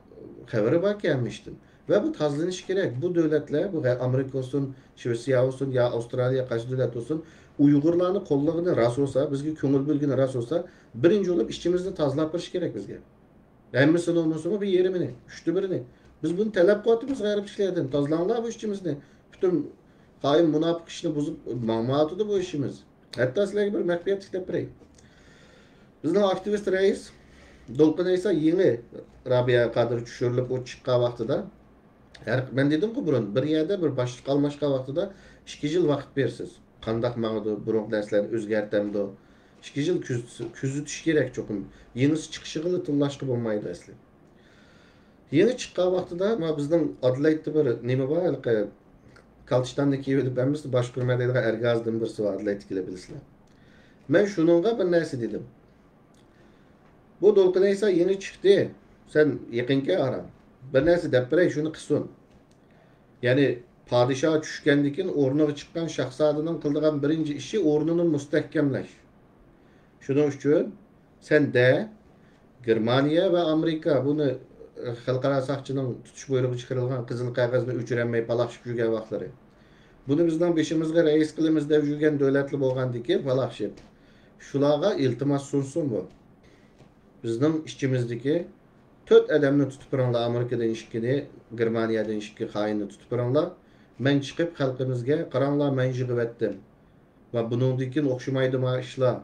xabari bor kelmiştin. Ve bu tazlanish kerak. Bu davlatlar, bu Amerika olsun, Shvetsiya olsun, ya Avstraliya qaysi davlat olsun, Uyg'urlarni qo'lligini ras olsa, bizga ko'ngil bo'lgani ras olsa, birinchi bo'lib ishchimizni tozalab berish kerak bizga. Hammasini olmasimi bir yerimini, uchta birini. Biz bunu talab qilyapmiz g'arbchilardan. Tozalanglar bu ishchimizni. Butun hain munofiq ishni buzib ma'mutida bu ishimiz. Hatto sizlarga bir maxfiyat ishlab beray. Bizning aktivist rais Dolqin esa yeni Rabia Kadir tushirilib o chiqqan vaqtida ben dedim ki burun bir yerde bir boshliq almashgan vaqtida 2 yil vaqt bersiz. Qandaq ma'noda burun darslarni o'zgartamdi. 2 yil kuzatish kerak cho'qim. Yenisi chiqishig'i tillashqi bo'lmaydi asli. Yeni chiqqan vaqtida bizning Adelaide bir nima bor, Kaltishtandan kelib biz boshqarma deydigan Ergazdan birisi bor Adelaide kelib bilasizlar. Men shuningga bir narsa dedim. Bu Dolqin esa yeni chiqdi. Sen yaqinga aram. Bir narsa deb beray, shuni qilsin. Yani padişah tushgandikin o'rniga chiqqan shahzodaning qildigan birinchi ishi o'rnini mustahkamlash. Shuning uchun sen de Germaniya va Amerika buni xalqaro saqchining tutish buyrug'i chiqarilgan qizil qog'ozni o'chiranmay palaxshib yurgan vaqtlari. Buni bizning beshimizga rais qilamiz deb yurgan davlatlar bo'lgandiki, palaxshib. Shularga iltimos sunsin bu. Bizning ishchimizdagi 4 adamni tutib turanglar, Amerikadan ishkini, Germaniyadan ishki xainni tutib turanglar. Men chiqib xalqimizga qaranglar, men yig'ib va buningdan o'xshamaydi ma ishlar.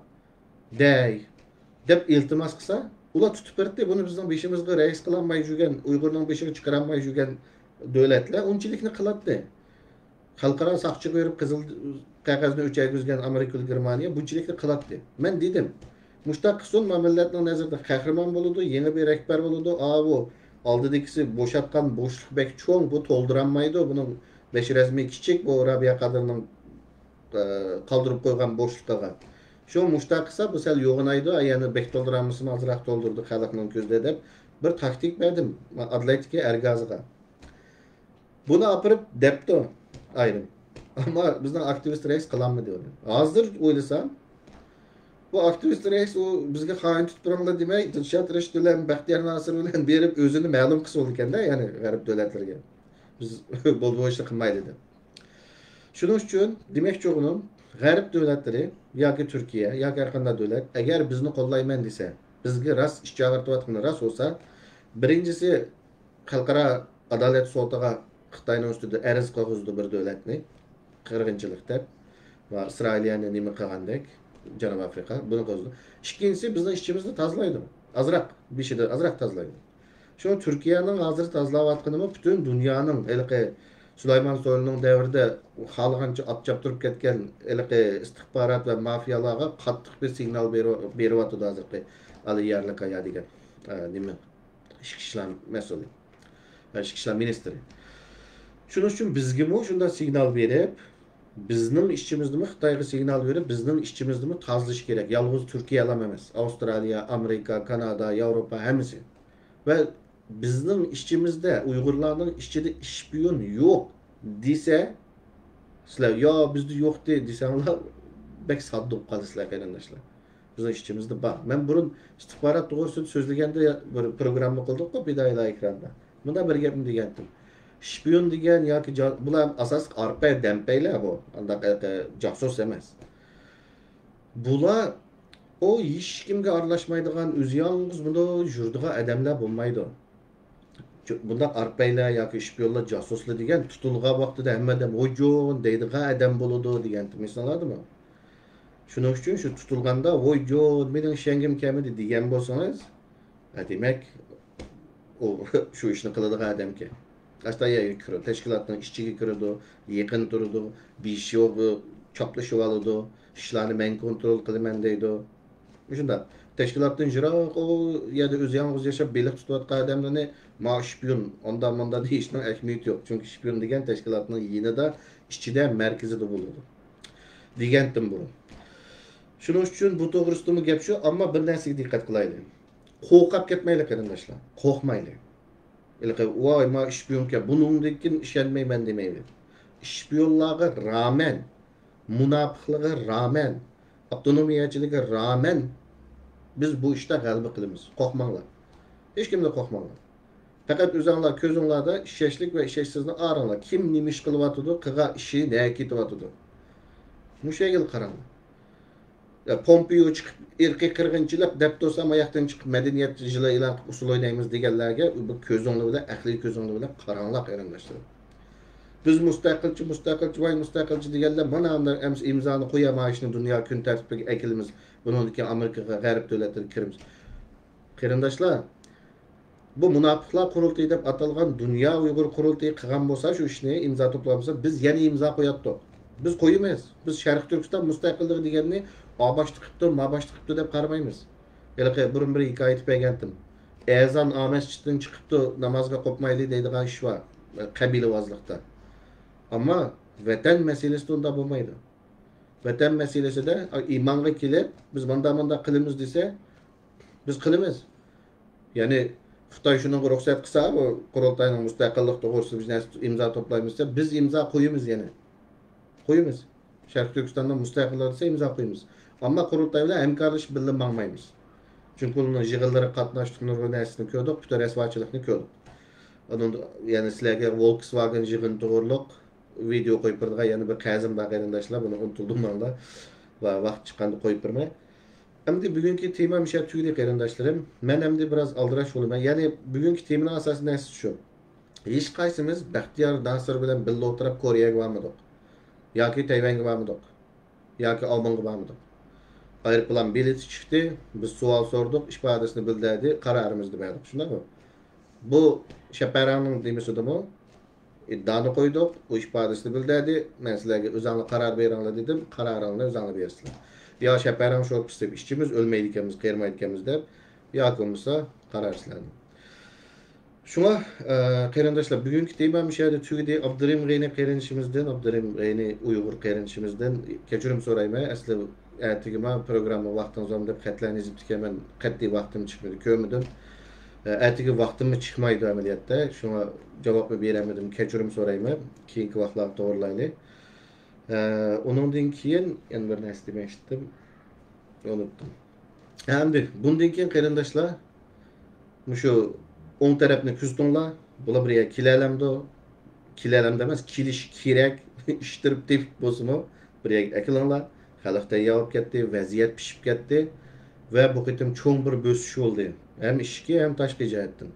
Deb iltimos qilsa, ular tutib berdi. Buni bizning beshimizga rais qilinmay yurgan, Uyg'urning beshiga chiqaranmay yurgan davlatlar unchilikni qiladi. Xalqaro saqchi qo'yib qizil qog'ozni o'chirgan Amerika, Germaniya bunchilikni qiladi. Men dedim, Muştaq qilsin, millatning nazarida qahramon bo'ladi, yeni bir rahbar bo'ladi. Bu oldidagisi bo'shatgan bo'shliq bek cho'ng, bu to'ldiranmaydi. Buning besh rasmi kichik, bu Rabia Qadirning qoldirib qo'ygan bo'shliqqa. Shu mushtaq qilsa bu sal yo'g'inaydi, yana bek to'ldiramizmi, azroq to'ldirdi xalqning ko'zida deb bir taktik berdim Adelaide Ergazga. Bunu apirib debdi ayrim. Ama bizning aktivist rais qilanmadi uni. Hozir o'ylasam bu aktivist reis o bizga xain tutib turanglar demay, Dilshod Rashid bilan Baxtiyor Nasir bilan berib o'zini ma'lum qilsa ekanda, ya'ni g'arb davlatlarga. Biz bo'lbo'shli qilmaydi deb. Shuning uchun demakchi o'g'lim, g'arb davlatlari yoki Turkiya yoki har qanday davlat agar bizni qo'llayman desa, bizga rast ish chaqirtayotgani rast bo'lsa, birinchisi xalqaro adolat sotiga Xitoyning ustida arz qo'yg'izdi bir davlatni qirg'inchilikda va Isroiliyani nima qilgandek Janubiy Afrika buni qo'zdi. Ikkinchisi bizning ishchimizni tozalaydi. Azroq beshida azroq tozalaydi. Şu Türkiye'nin hazır tazlavatqanımı bütün dünyanın elqi Süleyman Soylu'nun devrinde halqancha atçap turib ketken elqi istihbarat ve mafiyalarga qattiq bir signal beriyotdi hozirgi Ali Yerlikaya degan nima ichki ishlar mas'uli ichki ishlar ministri. Shuning uchun bizga mu shunda signal berib, bizning ishchimizni Xitoyga signal berib, bizning ishchimizni tozalash kerak. Yalnız Türkiye emas. Avstraliya, Amerika, Kanada, Avrupa hammasi. Ve bizning ishchimizda Uyg'urlarning ishchida ishpiyon yo'q desa, sizlar yo bizda yo'q desanglar, bek sadduq qolasizlar qarindoshlar. Bizning ishchimizda bor. Men burun istihbarat to'g'risida so'zlaganda bir programma qildik-ku Bidayla ekranda. Bunda bir gapim degandim. Ishpiyon degan yoki bular asos arpa dampaylar bu. Undaq jasus emas. Bular o hech kimga aralashmaydigan o'zi yolg'iz bunda yurdigan odamlar bo'lmaydi. Bunda arpaylar yoki ishpiyonlar jasuslar degan tutilgan vaqtida hammadan voyjon deydigan odam bo'ladi degan misolladimi? Shuning uchun shu tutilganda voyjon mening shangim kamidi degan bo'lsangiz, demak o shu ishni qiladigan odamga. Qashtayaga kiradi, tashkilotning ishchiga kiradi, yaqin turadi, besh yo'q choplashib oladi, ishlarni men kontrol qilaman deydi. Shunda tashkilotdan jiroq o yerda o'zi yolg'iz yashab beliq tutayotgan odamlarni shpiyon onda deyishning ahamiyati yo'q. Chunki shpiyon degan tashkilotning yinida, ichida, markazida bo'ladi. Degandim buni. Shuning uchun bu to'g'risida gap shu, ammo bir narsaga diqqat qilaylik. Qo'rqib ketmaylik qarindoshlar. Qo'rqmaylik. Voy, ma shpiyonga buningdan ishonmayman demaylik. Shpiyonlarga rağmen, munofiqlarga rağmen, avtonomiyachiligiga rağmen biz bu ishda g'alaba qilamiz. Qo'rqmanglar. Hech kimdan qo'rqmanglar. Faqat o'zingizlar ko'zingizlarda isheshlik va isheshsizni aranglar. Kim nima ish qilyotdi, qilgan ishi nega ketyotdi. Mushaga qaranglar. Pompeo chiqib irqiy qirg'inchilik deb tursa, oyoqdan chiqib madaniyat yili e'lon qilib usul o'ynaymiz deganlarga bu ko'zinglar bilan, aqliy ko'zinglar bilan qaranglar qarindoshlar. Biz mustaqilchi deganlar mana emas imzoni qo'yamayishni dunyo kun tartibiga akilimiz. Bundan keyin Amerikaga g'arb davlatlariga kiramiz. Qarindoshlar, bu munofiqlar qurultiyi deb atalgan Dunyo Uyg'ur qurultiyi qilgan bo'lsa, shu ishni imzo to'plamasa, biz yana imzo qo'yatdik. Biz qo'ymaymiz. Biz Sharq Turkiston mustaqilligi deganni oboshti qilibdi, maboshti qilibdi deb qaramaymiz. Yalaqay bir hikoya aytib bergandim. Ezon masjiddan chiqibdi, namozga qo'ymaydi deydigan ish bor. Qabilavozlikda. Ammo vatan masalasida unda bo'lmaydi. Vatan masalasida iymonga kelib, biz bunda qilamiz desa, biz qilamiz. Ya'ni Xitoy shuni ruxsat qilsa, bu qurultayning mustaqillik to'g'risida biz imzo to'playmiz desa, biz imzo qo'yamiz yana. Qo'yamiz. Sharq Turkistondan mustaqillik desa imzo qo'yamiz. Ammo qurultay bilan hamkorlashib birga mangmaymiz. Chunki uning yig'inlariga qatnashdik, nurg'un narsani ko'rdik, bitta rasvochilikni ko'rdik. Yani sizlarga Volkswagen yig'in to'g'riliq video qo'yib berdigan yana bir qazim bor qarindoshlar, buni unutdim manda va vaqt chiqqanda qo'yib bermay. Endi bugungi tema misha tugdi qarindoshlarim. Men endi biroz aldirash bo'laman. Ya'ni bugungi temaning asosiy narsa shu. Hech qaysimiz Baxtiyor Nasir bilan birga o'tirib Koreyaga bormadik. Yoki Tayvanga bormadik. Yoki Olmanga bormadik. Aeroplan bileti chiqdi, biz savol so'rdik, ifodasini bildirdi, qarorimizni berdik. Shundaymi? Bu Shaparanning demisidimi? İddiani qo'ydik, bu ifodasini bildirdi. Men sizlarga o'zingizlar qaror beringlar dedim, qaroringni o'zingizlar bersizlar. Ya Shaparan shu pistib ishchimiz o'lmaydi ekanmiz, qermaydi ekanmiz deb, yoki bo'lmasa qararsizlarni. Shuna qarindoshlar, bugungi temam shuyada tugdi. Abdurim G'ayni qarindoshimizdan, Abdurim G'ayni Uyg'ur qarindoshimizdan kechirim so'rayman. Asli ertigima programma vaqtim zo'm deb xatlarni yozib tikaman, qat'iy vaqtim chiqmadi, ko'rmadim. Ertagi vaqtimni chiqmaydi amaliyotda. Shuna javob beramadim, kechirim so'rayman. Keyingi vaqtlarda to'g'rilaylik. Onundan keyin yana bir narsa demoqchidim. Unutdim. Endi bundan keyin qarindoshlar, shu o'ng tarafni kuzdinglar, bular birga kilalamda emas, kilish kerak, ishtirib tepib bo'lsa-mu, birga akilinglar. Xalq tayyor ketdi, vaziyat pishib ketdi. ve bu qitim çoğun bir bösüş oldu. Hem işki hem taşqi jihatdan.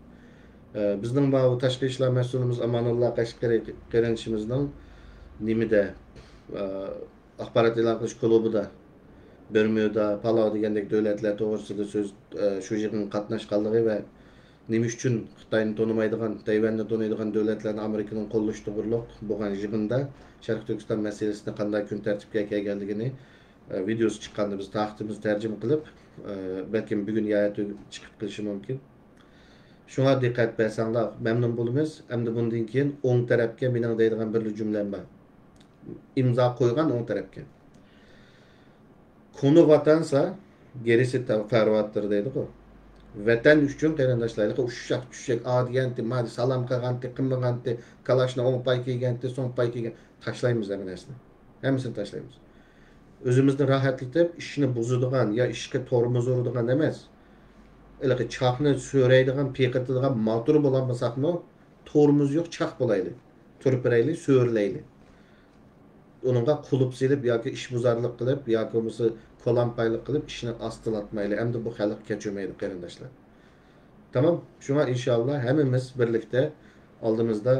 Bizning bu tashqi ishlar mas'ulimiz Amanulloh Qashqari qirinchimizning nimada axborot e'lon qilish klubida Bermuda, Palau degandek davlatlar to'g'risida so'z shu yig'in qatnashganligi va nima uchun Xitoyni tonimaydigan, Tayvanni tonimaydigan davlatlarni Amerikaning qo'llashi to'g'riliq bo'lgan yig'inda Sharq Turkiston masalasini qanday kun tartibga kelganligini videosi chiqqanda biz taxtimiz tarjima qilib balkim bugun yoki chiqib qilishi mumkin. Şuna dikkat bersanglar memnun bulunuz. Hem de bundan keyin o'ng tarafga mening deydigan bir jumlam bor. İmza qo'ygan o'ng tarafga. Konu vatansa gerisi fervattir deydi-ku. Vatan uchun qarindoshlarga ushshaq tushshaq adiyanti, madi salam qilganti, qilmaganti, kalashni 10 pay kelganti, son pay kelgan tashlaymiz hammasini. Hammasini tashlaymiz. O'zimizni rohatlatib, ishni buzadigan yo ishga tormoz uradigan emas. Öyle çakını söyleydiğin, pekatadigan motor bo'lmasaqmi, torumuz yo'q, çak bo'layli. Turpirayli, söyleyli. Onunla qulub silib yoki ishbuzarlik qilib yoki bo'lmasa kolampaylik qilib ishni astilatmayli. Endi bu xalq kechirmaydi qarindoshlar. Tamam, shunga inshaalloh hammamiz birlikda oldimizda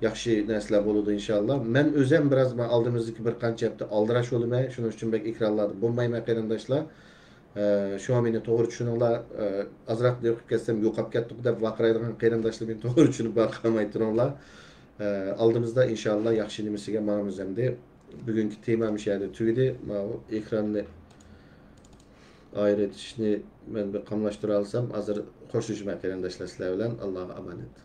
yaxshi narsalar bo'ladi inshaalloh. Men o'zim biroz oldimizdagi bir qancha hafta aldirash bo'lmay, shuning uchun bek ikrarladim. Bo'lmayman qarindoshlar. Şu an beni doğru düşünürler. Azrak diyor ki kesem yo'qolib ketdik deb vaqiraydigan qarindoshlar beni doğru düşünüp baqamay tururlar. Aldığımızda inşallah yaxshi nimasiga manamiz hamda bugungi temamiz yerda tugadi. Mana ekranni ayretishni men bir qamlashtira olsam, hozir xo'shlashmay qarindoshlar sizlar bilan. Allohga omonat.